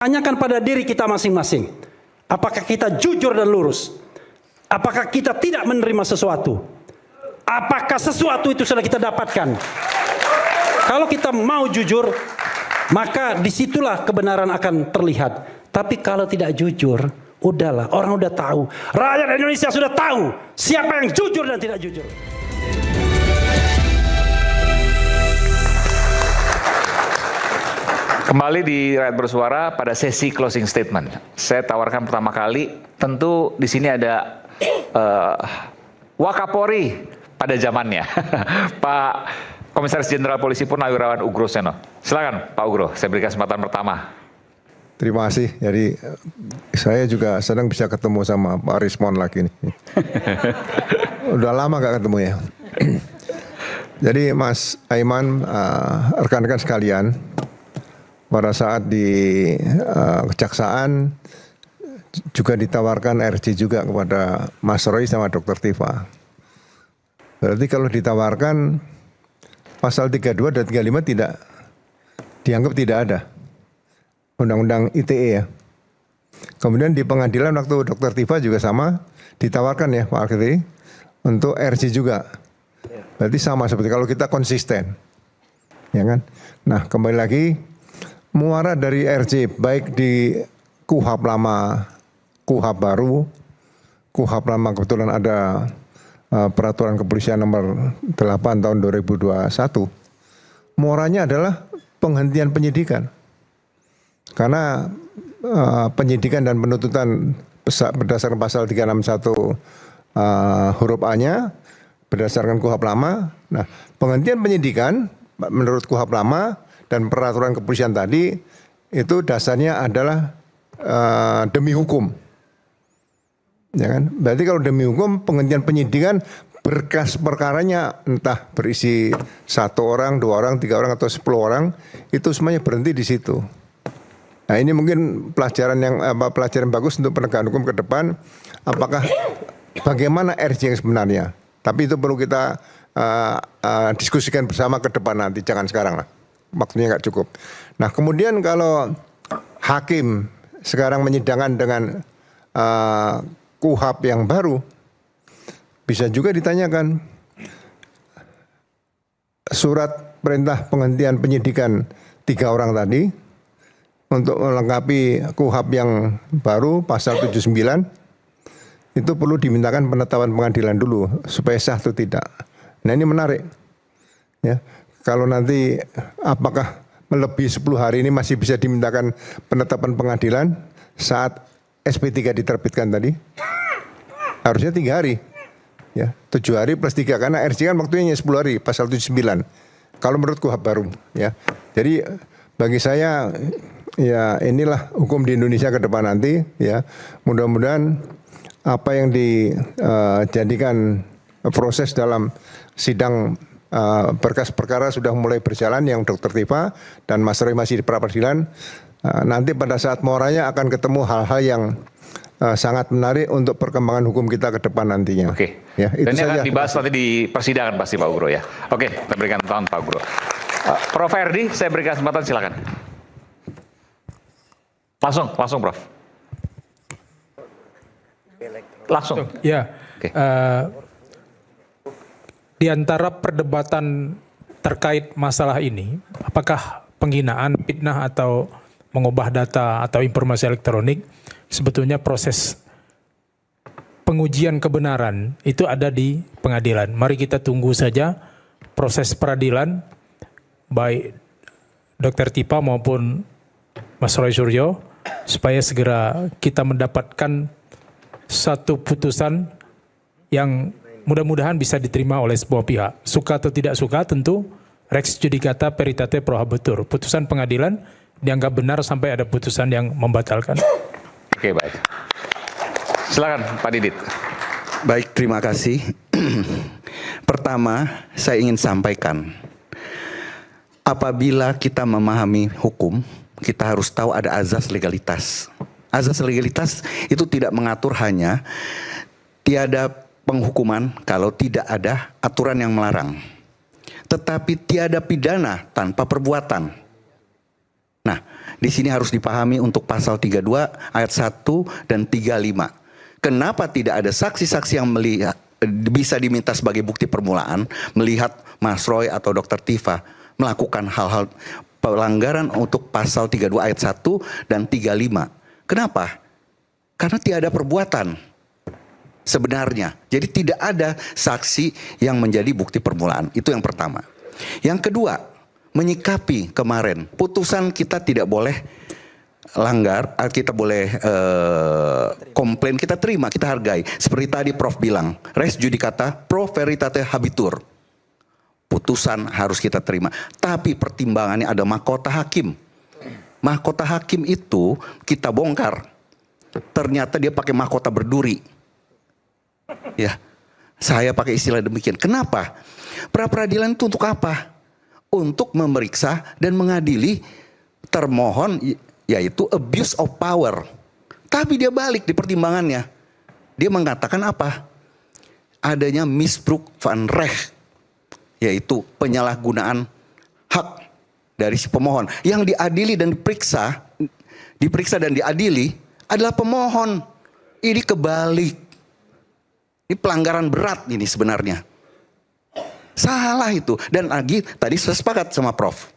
Tanyakan pada diri kita masing-masing. Apakah kita jujur dan lurus? Apakah kita tidak menerima sesuatu? Apakah sesuatu itu sudah kita dapatkan? Kalau kita mau jujur, maka disitulah kebenaran akan terlihat. Tapi kalau tidak jujur, udahlah, orang udah tahu. Rakyat Indonesia sudah tahu siapa yang jujur dan tidak jujur. Kembali di Rakyat Bersuara pada sesi closing statement. Saya tawarkan pertama kali, tentu di sini ada Wakapolri pada zamannya, Pak Komisaris Jenderal Polisi Purnawirawan Ugro Seno. Silakan Pak Ugro, saya berikan kesempatan pertama. Terima kasih. Jadi saya juga senang bisa ketemu sama Pak Rismon lagi nih. Udah lama gak ketemu ya. Jadi Mas Aiman, rekan-rekan sekalian, pada saat di kejaksaan juga ditawarkan RJ juga kepada Mas Roy sama Dr. Tifa. Berarti kalau ditawarkan pasal 32 dan 35 tidak dianggap tidak ada. Undang-undang ITE ya. Kemudian di pengadilan waktu Dr. Tifa juga sama ditawarkan ya Pak Akhiri untuk RJ juga. Berarti sama seperti kalau kita konsisten. Ya kan? Nah, kembali lagi muara dari RJ baik di KUHP lama, KUHP baru, KUHP lama kebetulan ada peraturan kepolisian nomor 8 tahun 2021. Muaranya adalah penghentian penyidikan. Karena penyidikan dan penuntutan berdasarkan pasal 361 huruf A-nya berdasarkan KUHP lama. Nah, penghentian penyidikan menurut KUHP lama dan peraturan kepolisian tadi itu dasarnya adalah demi hukum. Ya kan? Berarti kalau demi hukum penghentian penyidikan berkas perkaranya entah berisi 1 orang, 2 orang, 3 orang atau 10 orang itu semuanya berhenti di situ. Nah, ini mungkin pelajaran bagus untuk penegakan hukum ke depan. Apakah bagaimana RJ yang sebenarnya? Tapi itu perlu kita diskusikan bersama ke depan nanti, jangan sekarang lah. Waktunya nggak cukup. Nah, kemudian kalau hakim sekarang menyidangkan dengan KUHP yang baru, bisa juga ditanyakan surat perintah penghentian penyidikan 3 orang tadi untuk melengkapi KUHP yang baru pasal 79 itu perlu dimintakan penetapan pengadilan dulu supaya sah atau tidak. Nah, ini menarik. Ya. Kalau nanti apakah melebihi 10 hari ini masih bisa dimintakan penetapan pengadilan saat SP3 diterbitkan tadi? Harusnya 3 hari. Ya, 7 hari plus 3 karena RJ kan waktunya 10 hari pasal 79. Kalau menurut KUHP baru ya. Jadi bagi saya ya inilah hukum di Indonesia ke depan nanti ya. Mudah-mudahan apa yang dijadikan proses dalam sidang berkas perkara sudah mulai berjalan yang Dr. Tifa dan Mas Roy masih di pra-peradilan. Nanti pada saat muaranya akan ketemu hal-hal yang sangat menarik untuk perkembangan hukum kita ke depan nantinya. Oke. Ya, itu dan ini saja. akan dibahas nanti di persidangan pasti Pak Ugro ya. Oke, kita berikan tangan Pak Ugro. Prof Herdi, saya berikan kesempatan, silakan. Langsung Prof. Langsung. Ya. Oke. Di antara perdebatan terkait masalah ini, apakah penghinaan, fitnah atau mengubah data atau informasi elektronik, sebetulnya proses pengujian kebenaran itu ada di pengadilan. Mari kita tunggu saja proses peradilan, baik Dr. Tifa maupun Mas Roy Suryo, supaya segera kita mendapatkan satu putusan yang mudah-mudahan bisa diterima oleh sebuah pihak. Suka atau tidak suka tentu Rex judicata peritate pro habetur. Putusan pengadilan dianggap benar sampai ada putusan yang membatalkan. Oke, baik. Silakan Pak Didit. Baik, terima kasih. Pertama, saya ingin sampaikan, apabila kita memahami hukum, kita harus tahu ada azas legalitas. Azas legalitas itu tidak mengatur hanya tiada penghukuman kalau tidak ada aturan yang melarang. Tetapi tiada pidana tanpa perbuatan. Nah, Di sini harus dipahami untuk pasal 32 ayat 1 dan 35. Kenapa tidak ada saksi-saksi yang melihat bisa diminta sebagai bukti permulaan melihat Mas Roy atau Dr. Tifa melakukan hal-hal pelanggaran untuk pasal 32 ayat 1 dan 35. Kenapa? Karena tiada perbuatan sebenarnya. Jadi tidak ada saksi yang menjadi bukti permulaan. Itu yang pertama. Yang kedua, menyikapi kemarin putusan kita tidak boleh langgar, kita boleh komplain, kita terima, kita hargai. Seperti tadi Prof bilang, res judicata pro veritate habitur. Putusan harus kita terima. Tapi pertimbangannya ada mahkota hakim. Mahkota hakim itu kita bongkar. Ternyata dia pakai mahkota berduri. Ya, saya pakai istilah demikian. Kenapa? Pra peradilan itu untuk apa? Untuk memeriksa dan mengadili termohon, yaitu abuse of power. Tapi dia balik di pertimbangannya. Dia mengatakan apa? Adanya misbruik van recht, yaitu penyalahgunaan hak dari si pemohon. Yang diadili dan diperiksa dan diadili adalah pemohon. Ini kebalik. Ini pelanggaran berat ini sebenarnya. Salah itu. Dan lagi tadi saya sepakat sama Prof.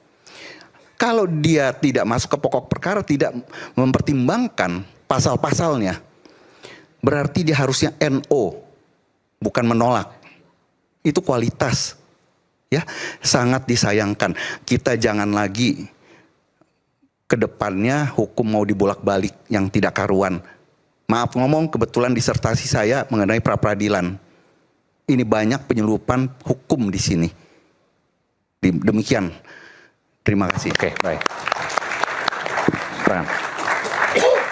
Kalau dia tidak masuk ke pokok perkara, tidak mempertimbangkan pasal-pasalnya, berarti dia harusnya NO, bukan menolak. Itu kualitas. Ya, sangat disayangkan. Kita jangan lagi ke depannya hukum mau dibolak-balik yang tidak karuan. Maaf ngomong, kebetulan disertasi saya mengenai pra peradilan. Ini banyak penyeludupan hukum di sini. Demikian. Terima kasih. Oke, baik.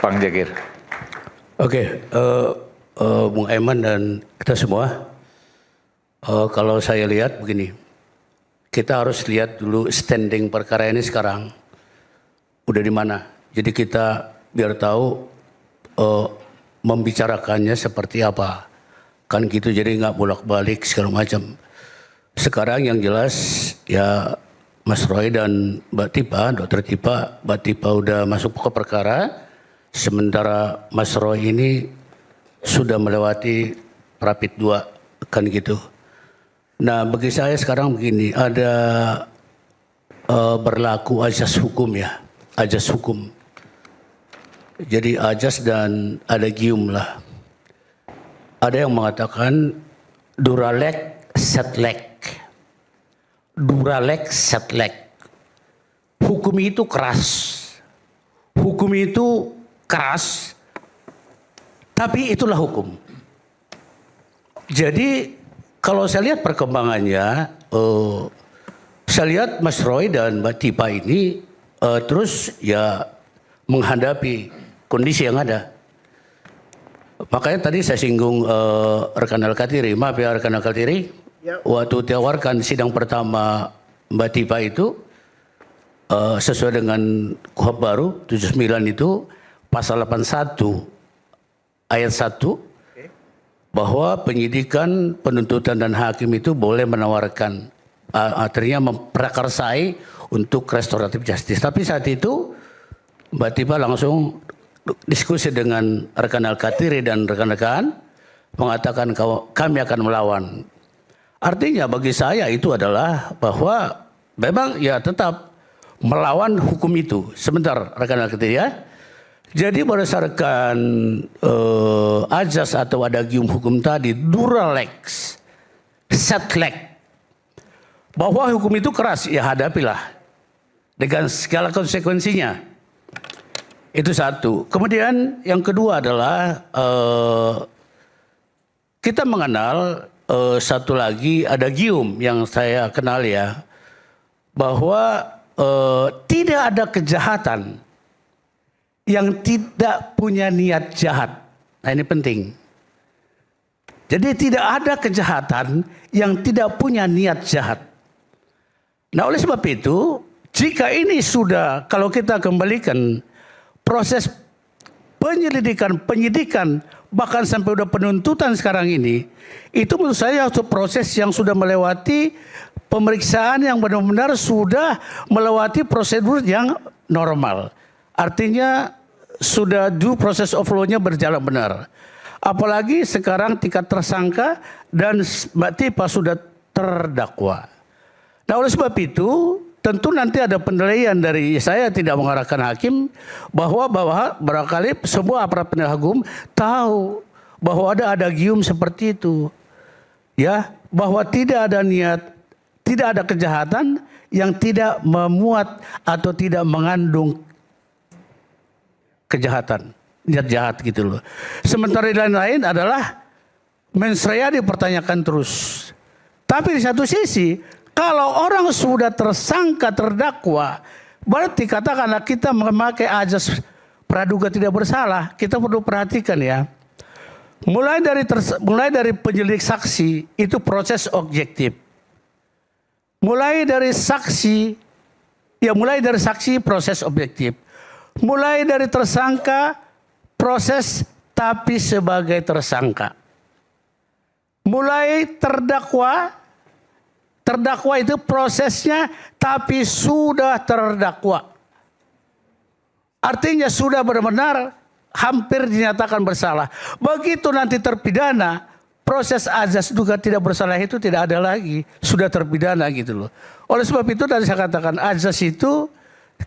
Bang Jagir. Oke, Bung Aiman dan kita semua, kalau saya lihat begini, kita harus lihat dulu standing perkara ini sekarang udah di mana. Jadi kita biar tahu membicarakannya seperti apa. Kan gitu, jadi nggak bolak-balik segala macam. Sekarang yang jelas ya Mas Roy dan Mbak Tipa, Dr. Tipa, Mbak Tipa udah masuk ke perkara, sementara Mas Roy ini sudah melewati Prapit 2, kan gitu. Nah bagi saya sekarang begini, ada berlaku ajas hukum ya, ajas hukum. Jadi ajas dan ada gium lah. Ada yang mengatakan duralek setlek. Duralek setlek. Hukum itu keras. Hukum itu keras. Tapi itulah hukum. Jadi kalau saya lihat perkembangannya, saya lihat Mas Roy dan Mbak Tipa ini terus ya menghadapi kondisi yang ada. Makanya tadi saya singgung rekan Al-Katiri, maaf ya rekan Al-Katiri, waktu ditawarkan sidang pertama Mbak Tipa itu sesuai dengan KUHP baru 79 itu pasal 81 ayat 1 bahwa penyidikan, penuntutan dan hakim itu boleh menawarkan artinya memprakarsai untuk restoratif justice. Tapi saat itu Mbak Tipa langsung diskusi dengan rekan Al-Katiri dan rekan-rekan mengatakan kami akan melawan. Artinya bagi saya itu adalah bahwa memang ya tetap melawan hukum itu. Sebentar rekan Al-Katiri ya. Jadi berdasarkan ajas atau adagium hukum tadi, duralex, setlek, bahwa hukum itu keras, ya hadapilah dengan segala konsekuensinya. Itu satu. Kemudian yang kedua adalah kita mengenal satu lagi adagium yang saya kenal ya, bahwa tidak ada kejahatan yang tidak punya niat jahat. Nah ini penting. Jadi tidak ada kejahatan yang tidak punya niat jahat. Nah oleh sebab itu, jika ini sudah, kalau kita kembalikan proses penyelidikan, penyidikan, bahkan sampai udah penuntutan sekarang ini, itu menurut saya itu proses yang sudah melewati pemeriksaan yang benar-benar sudah melewati prosedur yang normal. Artinya sudah due process of law-nya berjalan benar. Apalagi sekarang tingkat tersangka dan Mbak Tipa sudah terdakwa. Nah oleh sebab itu tentu nanti ada penilaian dari saya, tidak mengarahkan hakim, bahwa barangkali semua aparat penegak hukum tahu bahwa ada adagium seperti itu. Ya, bahwa tidak ada niat, tidak ada kejahatan yang tidak memuat atau tidak mengandung kejahatan, niat jahat gitu loh. Sementara di lain-lain adalah mens rea dipertanyakan terus. Tapi di satu sisi, kalau orang sudah tersangka terdakwa, berarti katakanlah kita memakai azas praduga tidak bersalah, kita perlu perhatikan ya. Mulai dari penyelidik saksi itu proses objektif. Mulai dari saksi proses objektif. Mulai dari tersangka proses tapi sebagai tersangka. Mulai terdakwa itu prosesnya tapi sudah terdakwa. Artinya sudah benar-benar hampir dinyatakan bersalah. Begitu nanti terpidana, proses azas duga tidak bersalah itu tidak ada lagi, sudah terpidana gitu loh. Oleh sebab itu tadi saya katakan azas itu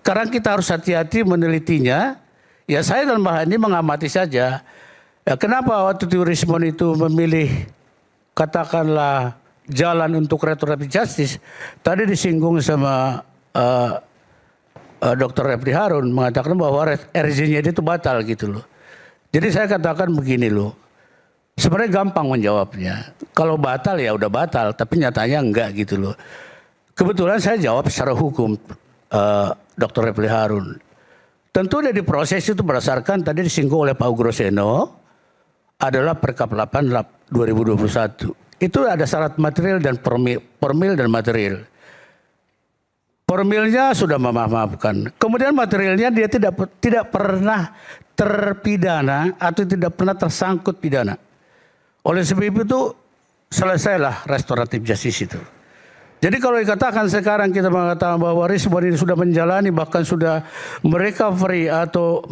sekarang kita harus hati-hati menelitinya. Ya saya dalam hal ini mengamati saja. Ya, kenapa waktu itu Rismon itu memilih katakanlah jalan untuk restoratif justice? Tadi disinggung sama Dr. Refli Harun mengatakan bahwa RJ-nya itu batal gitu loh. Jadi saya katakan begini loh. Sebenarnya gampang menjawabnya. Kalau batal ya udah batal, tapi nyatanya enggak gitu loh. Kebetulan saya jawab secara hukum Dr. Refli Harun. Tentu dari proses itu berdasarkan tadi disinggung oleh Pak Ugro Seno adalah Perkap 8 2021. Itu ada syarat material dan formil dan material. Formilnya sudah memaafkan. Kemudian materialnya dia tidak pernah terpidana atau tidak pernah tersangkut pidana. Oleh sebab itu selesailah restoratif justice itu. Jadi kalau dikatakan sekarang kita mengatakan bahwa Rismon ini sudah menjalani bahkan sudah merecovery atau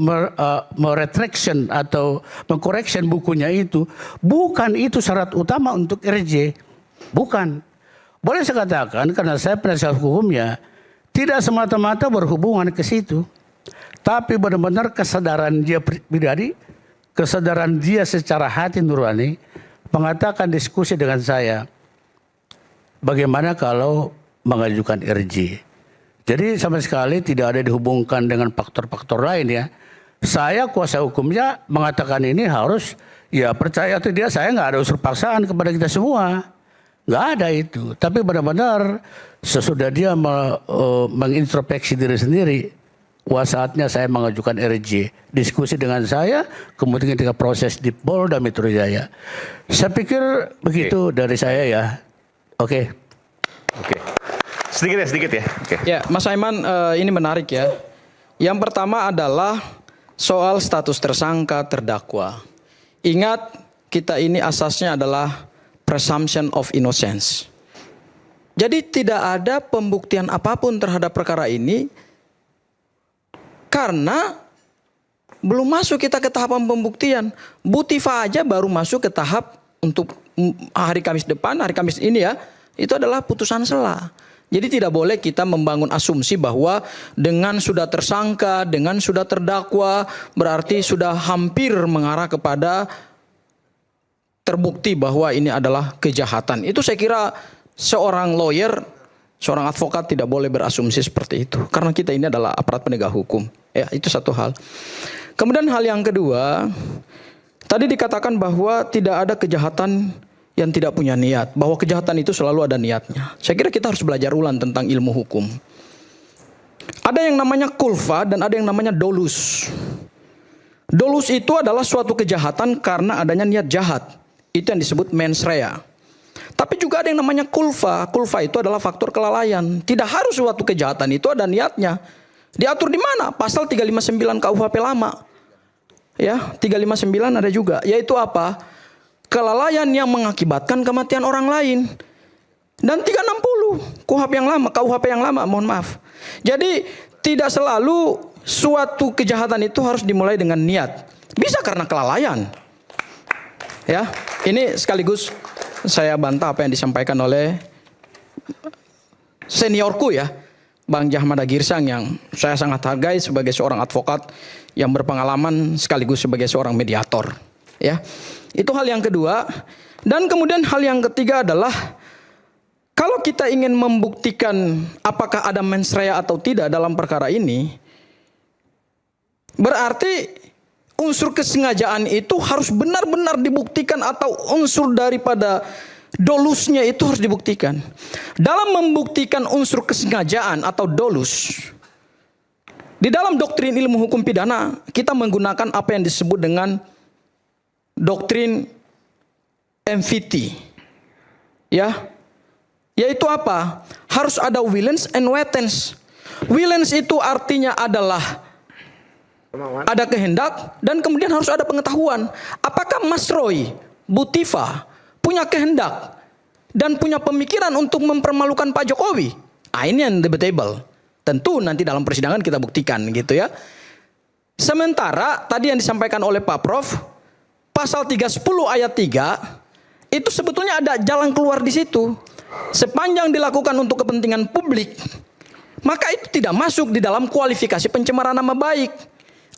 meretraction atau mengcorrection bukunya itu, bukan itu syarat utama untuk RJ. Bukan. Boleh saya katakan karena saya penasihat hukumnya, tidak semata-mata berhubungan ke situ. Tapi benar-benar kesadaran dia pribadi, kesadaran dia secara hati nurani, mengatakan diskusi dengan saya, bagaimana kalau mengajukan RJ. Jadi sama sekali tidak ada dihubungkan dengan faktor-faktor lain ya. Saya kuasa hukumnya mengatakan ini harus, ya percaya atau tidak, saya nggak ada unsur paksaan kepada kita semua. Nggak ada itu. Tapi benar-benar sesudah dia mengintrospeksi diri sendiri, wah saatnya saya mengajukan RJ. Diskusi dengan saya, kemudian ketika proses di Polda Metro Jaya. Saya pikir begitu dari saya ya. Oke. Sedikit ya. Ya, Mas Aiman, ini menarik ya. Yang pertama adalah soal status tersangka terdakwa. Ingat, kita ini asasnya adalah presumption of innocence. Jadi tidak ada pembuktian apapun terhadap perkara ini karena belum masuk kita ke tahapan pembuktian. Bu Tifa aja baru masuk ke tahap untuk hari Kamis depan, hari Kamis ini ya, itu adalah putusan sela. Jadi tidak boleh kita membangun asumsi bahwa dengan sudah tersangka, dengan sudah terdakwa, berarti sudah hampir mengarah kepada terbukti bahwa ini adalah kejahatan. Itu saya kira seorang lawyer, seorang advokat tidak boleh berasumsi seperti itu. Karena kita ini adalah aparat penegak hukum. Ya, itu satu hal. Kemudian hal yang kedua, tadi dikatakan bahwa tidak ada kejahatan yang tidak punya niat. Bahwa kejahatan itu selalu ada niatnya. Saya kira kita harus belajar ulang tentang ilmu hukum. Ada yang namanya kulfa dan ada yang namanya dolus. Dolus itu adalah suatu kejahatan karena adanya niat jahat. Itu yang disebut mens rea. Tapi juga ada yang namanya kulfa. Kulfa itu adalah faktor kelalaian. Tidak harus suatu kejahatan itu ada niatnya. Diatur di mana? Pasal 359 KUHP lama. Ya, 359 ada juga. Yaitu apa? Kelalaian yang mengakibatkan kematian orang lain. Dan 360 KUHP yang lama, mohon maaf. Jadi tidak selalu suatu kejahatan itu harus dimulai dengan niat. Bisa karena kelalaian. Ya, ini sekaligus saya bantah apa yang disampaikan oleh seniorku ya, Bang Jahmada Girsang, yang saya sangat hargai sebagai seorang advokat yang berpengalaman sekaligus sebagai seorang mediator. Ya, itu hal yang kedua. Dan kemudian hal yang ketiga adalah kalau kita ingin membuktikan apakah ada mens rea atau tidak dalam perkara ini, berarti unsur kesengajaan itu harus benar-benar dibuktikan atau unsur daripada dolusnya itu harus dibuktikan. Dalam membuktikan unsur kesengajaan atau dolus, di dalam doktrin ilmu hukum pidana kita menggunakan apa yang disebut dengan doktrin MVT. Ya. Yaitu apa? Harus ada willens and wetens. Willens itu artinya adalah ada kehendak dan kemudian harus ada pengetahuan. Apakah Mas Roy, Bu Tifa punya kehendak dan punya pemikiran untuk mempermalukan Pak Jokowi? Ah, ini yang debatable. Tentu nanti dalam persidangan kita buktikan gitu ya. Sementara tadi yang disampaikan oleh Pak Prof, pasal 310 ayat 3 itu sebetulnya ada jalan keluar di situ. Sepanjang dilakukan untuk kepentingan publik, maka itu tidak masuk di dalam kualifikasi pencemaran nama baik.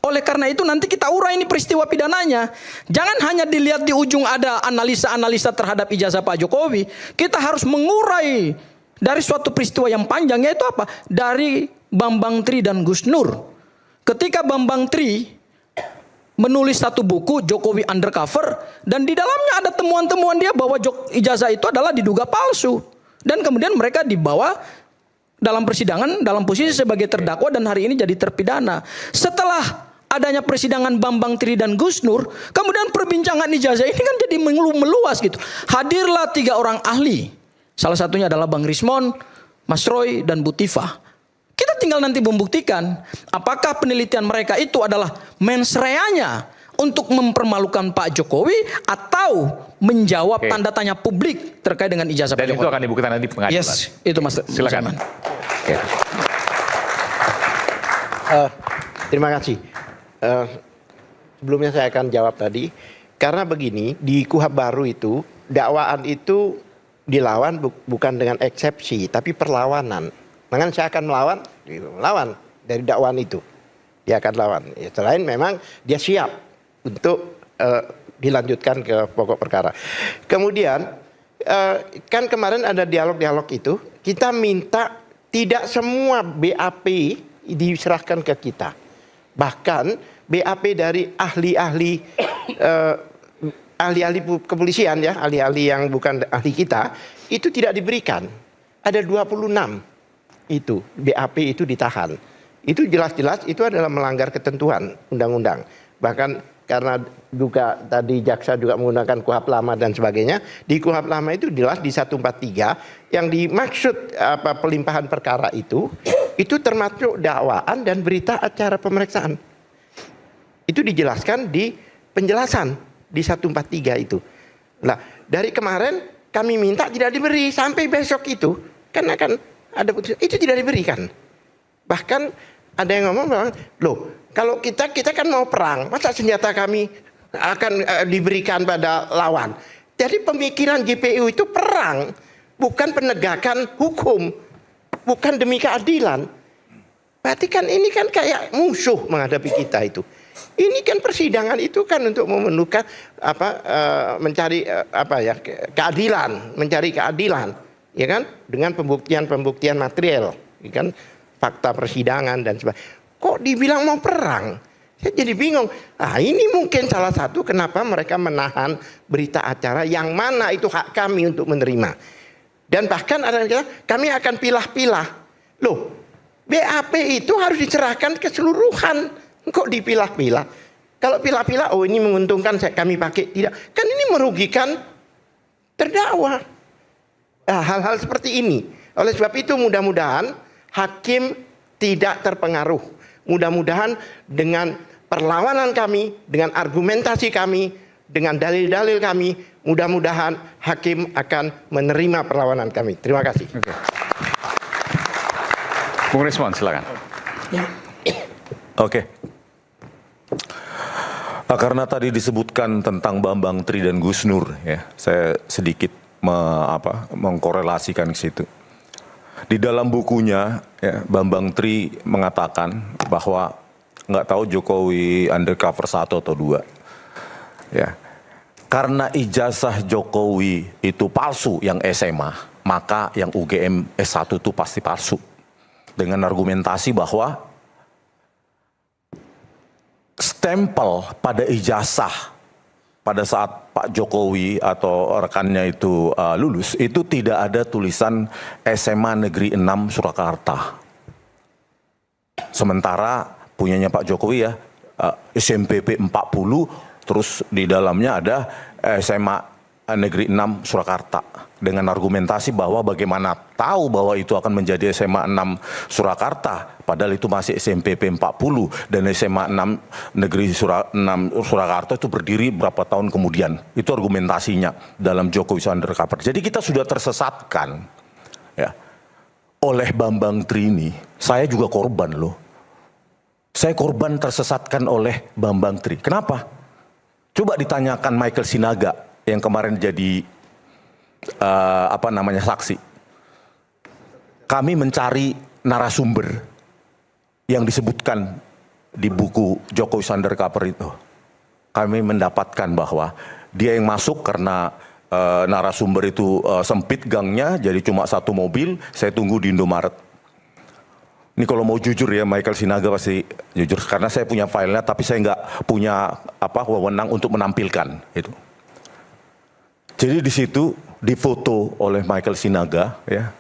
Oleh karena itu nanti kita urai ini peristiwa pidananya. Jangan hanya dilihat di ujung ada analisa-analisa terhadap ijazah Pak Jokowi. Kita harus mengurai dari suatu peristiwa yang panjang, yaitu apa? Dari Bambang Tri dan Gus Nur. Ketika Bambang Tri menulis satu buku Jokowi Undercover, dan di dalamnya ada temuan-temuan dia bahwa ijazah itu adalah diduga palsu, dan kemudian mereka dibawa dalam persidangan dalam posisi sebagai terdakwa dan hari ini jadi terpidana. Setelah adanya persidangan Bambang Tri dan Gus Nur, kemudian perbincangan ijazah ini kan jadi meluas gitu. Hadirlah 3 orang ahli, salah satunya adalah Bang Rismon, Mas Roy, dan Bu Tifa. Kita tinggal nanti membuktikan apakah penelitian mereka itu adalah mens rea-nya untuk mempermalukan Pak Jokowi atau menjawab tanda tanya publik terkait dengan ijazah Pak Jokowi. Dan itu akan dibuktikan nanti di pengadilan. Yes, itu Mas. Silakan. Oke. Terima kasih. Sebelumnya saya akan jawab tadi. Karena begini, di KUHP baru itu dakwaan itu dilawan bukan dengan eksepsi, tapi perlawanan. Maka saya akan melawan dari dakwaan itu. Dia akan lawan. Ya, selain memang dia siap untuk dilanjutkan ke pokok perkara. Kemudian kan kemarin ada dialog-dialog itu, kita minta tidak semua BAP diserahkan ke kita. Bahkan BAP dari ahli-ahli kepolisian ya, ahli-ahli yang bukan ahli kita, itu tidak diberikan. Ada 26 itu BAP itu ditahan. Itu jelas-jelas itu adalah melanggar ketentuan undang-undang. Bahkan karena juga tadi jaksa juga menggunakan KUHP lama dan sebagainya, di KUHP lama itu jelas di 143 yang dimaksud pelimpahan perkara itu termasuk dakwaan dan berita acara pemeriksaan. Itu dijelaskan di penjelasan di 143 itu. Nah, dari kemarin kami minta tidak diberi sampai besok itu. Karena kan ada putusan, itu tidak diberikan. Bahkan ada yang ngomong bahwa, loh, kalau kita kan mau perang, masa senjata kami akan diberikan pada lawan. Jadi pemikiran GPU itu perang, bukan penegakan hukum, bukan demi keadilan. Berarti kan ini kan kayak musuh menghadapi kita itu. Ini kan persidangan itu kan untuk memenuhkan mencari keadilan, mencari keadilan. Ya kan, dengan pembuktian material, ya kan, fakta persidangan dan sebagainya. Kok dibilang mau perang? Saya jadi bingung. Ah, ini mungkin salah satu kenapa mereka menahan berita acara yang mana itu hak kami untuk menerima. Dan bahkan ada yang kata, kami akan pilah-pilah. Loh, BAP itu harus diserahkan keseluruhan. Kok dipilah-pilah? Kalau pilah-pilah, oh ini menguntungkan kami pakai. Tidak, kan ini merugikan terdakwa. Nah, hal-hal seperti ini. Oleh sebab itu mudah-mudahan hakim tidak terpengaruh. Mudah-mudahan dengan perlawanan kami, dengan argumentasi kami, dengan dalil-dalil kami, mudah-mudahan hakim akan menerima perlawanan kami. Terima kasih. Bung Rismon, silakan. Oke. Karena tadi disebutkan tentang Bambang Tri dan Gus Nur, ya, saya sedikit mengkorelasikan ke situ. Di dalam bukunya, ya, Bambang Tri mengatakan bahwa nggak tahu Jokowi undercover 1 atau 2, ya. Karena ijazah Jokowi itu palsu yang SMA, maka yang UGM S1 itu pasti palsu. Dengan argumentasi bahwa stempel pada ijazah pada saat Pak Jokowi atau rekannya itu lulus, itu tidak ada tulisan SMA Negeri 6 Surakarta. Sementara punyanya Pak Jokowi ya, SMPP 40, terus di dalamnya ada SMA Negeri 6 Surakarta. Dengan argumentasi bahwa bagaimana tahu bahwa itu akan menjadi SMA 6 Surakarta, padahal itu masih SMPP 40 dan SMA 6 Negeri 6 Surakarta itu berdiri berapa tahun kemudian. Itu argumentasinya dalam Jokowi undercover. Jadi kita sudah tersesatkan, ya, oleh Bambang Tri ini. Saya juga korban loh. Saya korban tersesatkan oleh Bambang Tri. Kenapa? Coba ditanyakan Michael Sinaga yang kemarin jadi saksi. Kami mencari narasumber yang disebutkan di buku Jokowi undercover itu. Kami mendapatkan bahwa dia yang masuk karena narasumber itu sempit gangnya, jadi cuma 1 mobil. Saya tunggu di Indomaret. Ini kalau mau jujur ya, Michael Sinaga pasti jujur karena saya punya filenya, tapi saya nggak punya wewenang untuk menampilkan itu. Jadi di situ difoto oleh Michael Sinaga, ya,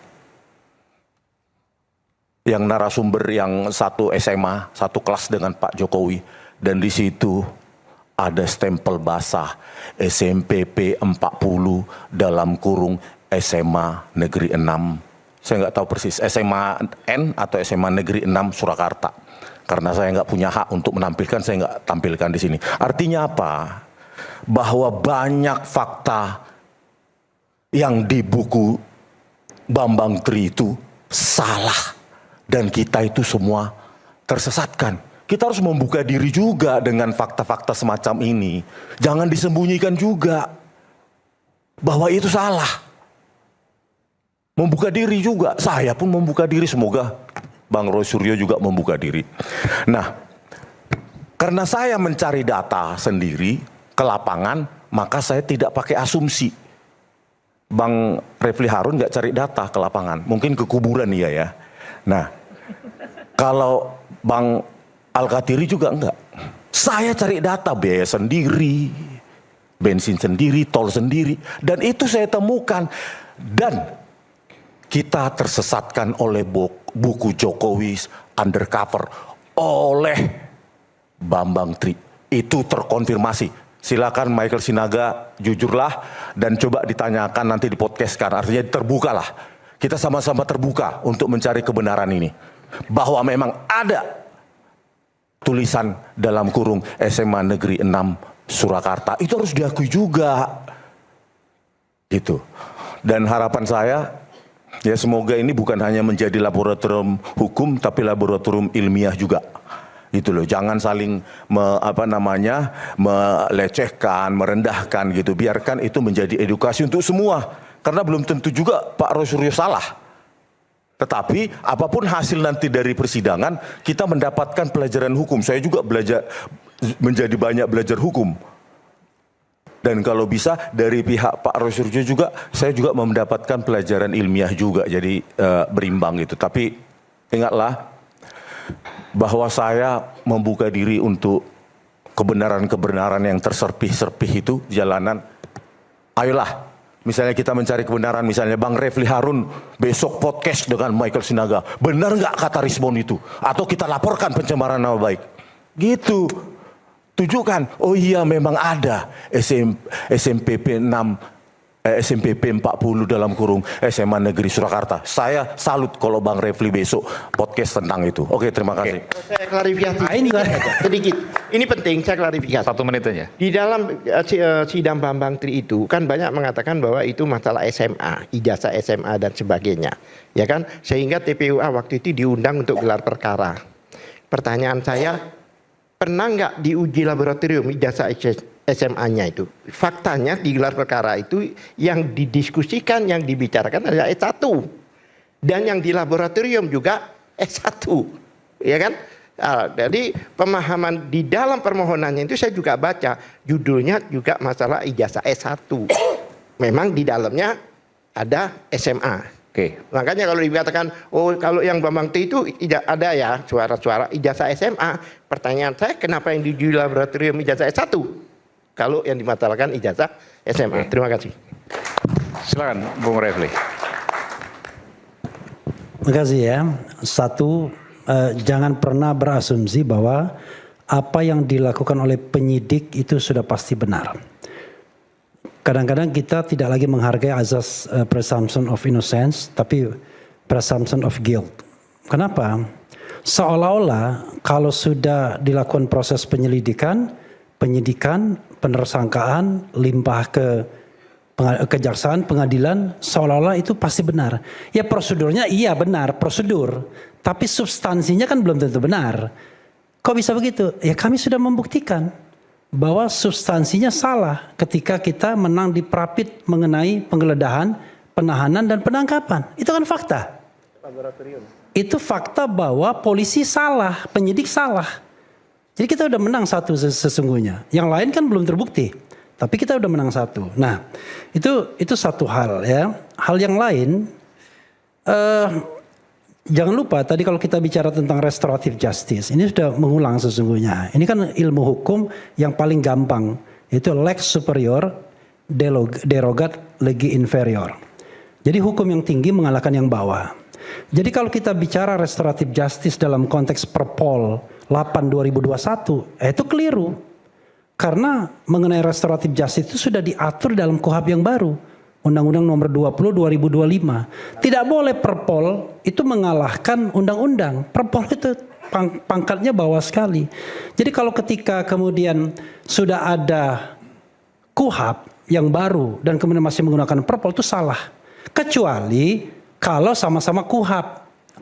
yang narasumber yang satu SMA, satu kelas dengan Pak Jokowi, dan di situ ada stempel basah SMPP 40 dalam kurung SMA Negeri 6. Saya nggak tahu persis SMA N atau SMA Negeri 6 Surakarta. Karena saya nggak punya hak untuk menampilkan, saya nggak tampilkan di sini. Artinya apa? Bahwa banyak fakta yang di buku Bambang Tri itu salah. Dan kita itu semua tersesatkan. Kita harus membuka diri juga dengan fakta-fakta semacam ini. Jangan disembunyikan juga bahwa itu salah. Membuka diri juga, saya pun membuka diri, semoga Bang Roy Suryo juga membuka diri. Nah, karena saya mencari data sendiri ke lapangan, maka saya tidak pakai asumsi. Bang Refli Harun nggak cari data ke lapangan, mungkin ke kuburan iya ya. Nah, kalau Bang Al-Katiri juga enggak. Saya cari data, biaya sendiri, bensin sendiri, tol sendiri, dan itu saya temukan. Dan kita tersesatkan oleh buku Jokowi undercover oleh Bambang Tri. Itu terkonfirmasi. Silakan Michael Sinaga, jujurlah dan coba ditanyakan nanti di podcast kan. Artinya terbukalah. Kita sama-sama terbuka untuk mencari kebenaran ini. Bahwa memang ada tulisan dalam kurung SMA Negeri 6 Surakarta. Itu harus diakui juga. Gitu. Dan harapan saya, ya semoga ini bukan hanya menjadi laboratorium hukum, tapi laboratorium ilmiah juga. Gitu loh, jangan saling melecehkan, merendahkan gitu. Biarkan itu menjadi edukasi untuk semua. Karena belum tentu juga Pak Roy Suryo salah. Tetapi apapun hasil nanti dari persidangan, kita mendapatkan pelajaran hukum. Saya juga menjadi banyak belajar hukum. Dan kalau bisa dari pihak Pak Roy Suryo juga, saya juga mendapatkan pelajaran ilmiah juga. Jadi berimbang gitu. Tapi ingatlah bahwa saya membuka diri untuk kebenaran-kebenaran yang terserpih-serpih itu jalanan. Ayolah, misalnya kita mencari kebenaran, misalnya Bang Refli Harun besok podcast dengan Michael Sinaga. Benar nggak kata Rismon itu? Atau kita laporkan pencemaran nama baik. Gitu. Tunjukkan, oh iya memang ada SMPP 40 dalam kurung SMA Negeri Surakarta. Saya salut kalau Bang Refli besok podcast tentang itu. Oke, terima kasih. Saya klarifikasi sedikit. Ini penting, saya klarifikasi. 1 menit aja. Di dalam sidang Bambang Tri itu kan banyak mengatakan bahwa itu masalah SMA, ijazah SMA dan sebagainya. Ya kan? Sehingga TPUA waktu itu diundang untuk gelar perkara. pertanyaan saya, pernah nggak diuji laboratorium ijazah SMA-nya itu? Faktanya di gelar perkara itu yang didiskusikan, yang dibicarakan adalah S1. Dan yang di laboratorium juga S1. Ya kan? Nah, jadi pemahaman di dalam permohonannya itu saya juga baca, judulnya juga masalah ijazah S1. Memang di dalamnya ada SMA. Oke. Makanya kalau dikatakan, oh kalau yang Bambang T itu tidak ada ya suara-suara ijazah SMA. Pertanyaan saya, kenapa yang diuji laboratorium ijazah S1? Kalau yang dimasalahkan ijazah SMA. Terima kasih. Silakan Bung Refli. Terima kasih ya. Satu, jangan pernah berasumsi bahwa apa yang dilakukan oleh penyidik itu sudah pasti benar. Kadang-kadang kita tidak lagi menghargai azas presumption of innocence, tapi presumption of guilt. Kenapa? Seolah-olah kalau sudah dilakukan proses penyelidikan, penyidikan, penersangkaan, limpah ke kejaksaan, pengadilan, seolah-olah itu pasti benar. Ya prosedurnya iya benar, prosedur. Tapi substansinya kan belum tentu benar. Kok bisa begitu? Ya kami sudah membuktikan bahwa substansinya salah ketika kita menang di Prapit mengenai penggeledahan, penahanan, dan penangkapan. Itu kan fakta. Itu fakta bahwa polisi salah, penyidik salah. Jadi kita udah menang satu sesungguhnya. Yang lain kan belum terbukti. Tapi kita udah menang satu. Nah, itu satu hal ya. Hal yang lain, jangan lupa tadi kalau kita bicara tentang restoratif justice, ini sudah mengulang sesungguhnya. Ini kan ilmu hukum yang paling gampang, yaitu lex superior derogat legi inferior. Jadi hukum yang tinggi mengalahkan yang bawah. Jadi kalau kita bicara restoratif justice dalam konteks Perpol 8/2021, itu keliru. Karena mengenai restoratif justice itu sudah diatur dalam KUHP yang baru. Undang-Undang nomor 20/2025. Tidak boleh Perpol itu mengalahkan undang-undang. Perpol itu pangkatnya bawah sekali. Jadi kalau ketika kemudian sudah ada KUHP yang baru dan kemudian masih menggunakan Perpol itu salah. Kecuali kalau sama-sama KUHP.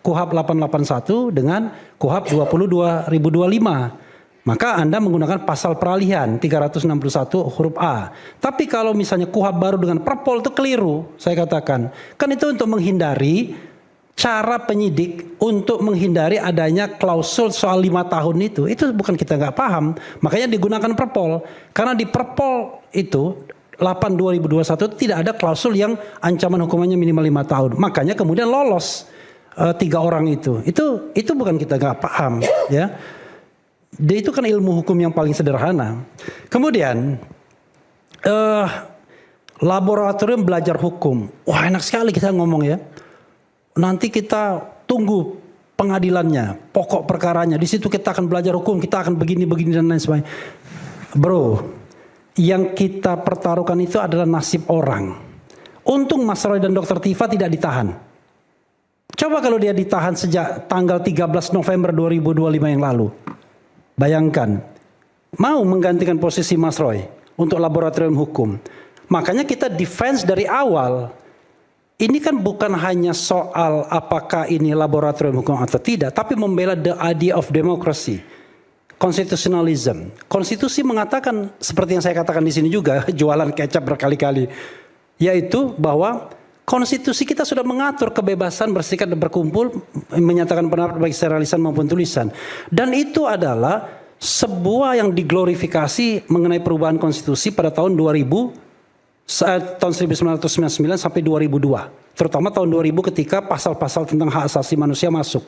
KUHP 881 dengan KUHP 20/2025. Maka Anda menggunakan pasal peralihan 361 huruf A. Tapi kalau misalnya KUHP baru dengan Perpol itu keliru, saya katakan. Kan itu untuk menghindari cara penyidik untuk menghindari adanya klausul soal 5 tahun itu. Itu bukan kita nggak paham. Makanya digunakan Perpol. Karena di Perpol itu 8/2021 tidak ada klausul yang ancaman hukumannya minimal 5 tahun. Makanya kemudian lolos 3 orang itu. Itu bukan kita nggak paham ya. Dia itu kan ilmu hukum yang paling sederhana. Kemudian laboratorium belajar hukum. Wah enak sekali kita ngomong ya. Nanti kita tunggu pengadilannya, pokok perkaranya. Di situ kita akan belajar hukum, kita akan begini dan lain sebagainya. Bro, yang kita pertaruhkan itu adalah nasib orang. Untung Mas Roy dan Dr. Tifa tidak ditahan. Coba kalau dia ditahan sejak tanggal 13 November 2025 yang lalu. Bayangkan, mau menggantikan posisi Mas Roy untuk laboratorium hukum. Makanya kita defense dari awal. Ini kan bukan hanya soal apakah ini laboratorium hukum atau tidak, tapi membela the idea of democracy, constitutionalism. Konstitusi mengatakan seperti yang saya katakan di sini juga, jualan kecap berkali-kali, yaitu bahwa konstitusi kita sudah mengatur kebebasan berserikat dan berkumpul, menyatakan pendapat baik secara lisan maupun tulisan. Dan itu adalah sebuah yang diglorifikasi mengenai perubahan konstitusi pada tahun 1999 sampai 2002. Terutama tahun 2000 ketika pasal-pasal tentang hak asasi manusia masuk.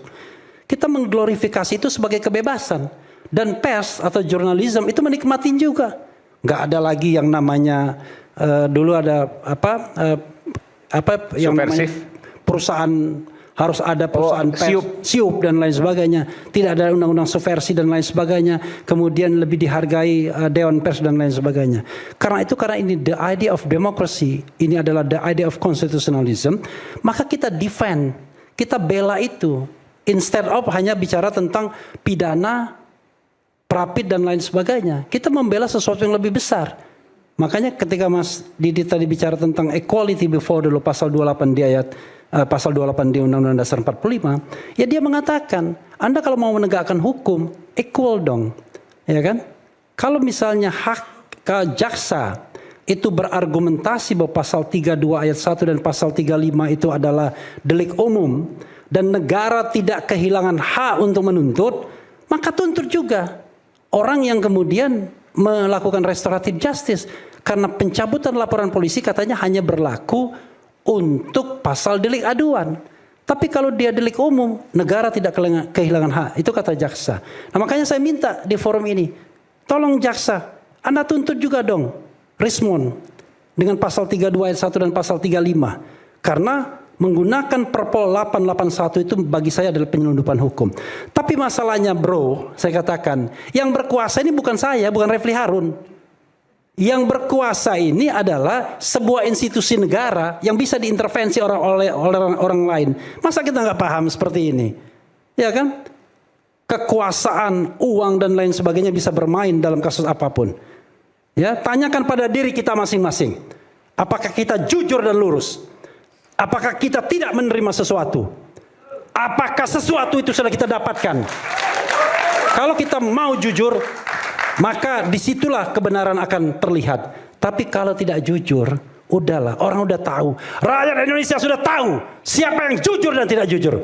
Kita mengglorifikasi itu sebagai kebebasan. Dan pers atau jurnalisme itu menikmatin juga. Nggak ada lagi yang namanya, dulu ada yang namanya perusahaan, harus ada perusahaan siup dan lain sebagainya. Tidak ada undang-undang subversi dan lain sebagainya. Kemudian lebih dihargai Dewan Pers dan lain sebagainya. Karena ini the idea of democracy, ini adalah the idea of constitutionalism, maka kita defend, kita bela itu. Instead of hanya bicara tentang pidana, Prapit dan lain sebagainya. Kita membela sesuatu yang lebih besar. Makanya ketika Mas Didi tadi bicara tentang equality before the law pasal 28 di ayat pasal 28 di Undang-Undang Dasar 45, ya dia mengatakan, Anda kalau mau menegakkan hukum, equal dong. Ya kan? Kalau misalnya jaksa itu berargumentasi bahwa pasal 32 ayat 1 dan pasal 35 itu adalah delik umum, dan negara tidak kehilangan hak untuk menuntut, maka tuntut juga orang yang kemudian melakukan restoratif justice. Karena pencabutan laporan polisi katanya hanya berlaku untuk pasal delik aduan. Tapi kalau dia delik umum, negara tidak kehilangan hak. Itu kata jaksa. Nah, makanya saya minta di forum ini, tolong jaksa, Anda tuntut juga dong Rismond dengan pasal 32 ayat 1 dan pasal 35. Karena menggunakan Perpol 881 itu bagi saya adalah penyelundupan hukum. Tapi masalahnya bro, saya katakan, yang berkuasa ini bukan saya, bukan Refli Harun. Yang berkuasa ini adalah sebuah institusi negara yang bisa diintervensi oleh orang lain. Masa kita nggak paham seperti ini? Ya kan? Kekuasaan, uang dan lain sebagainya bisa bermain dalam kasus apapun. Ya, tanyakan pada diri kita masing-masing. Apakah kita jujur dan lurus? Apakah kita tidak menerima sesuatu? Apakah sesuatu itu sudah kita dapatkan? Kalau kita mau jujur, maka disitulah kebenaran akan terlihat. Tapi kalau tidak jujur, udahlah, orang udah tahu. Rakyat Indonesia sudah tahu siapa yang jujur dan tidak jujur.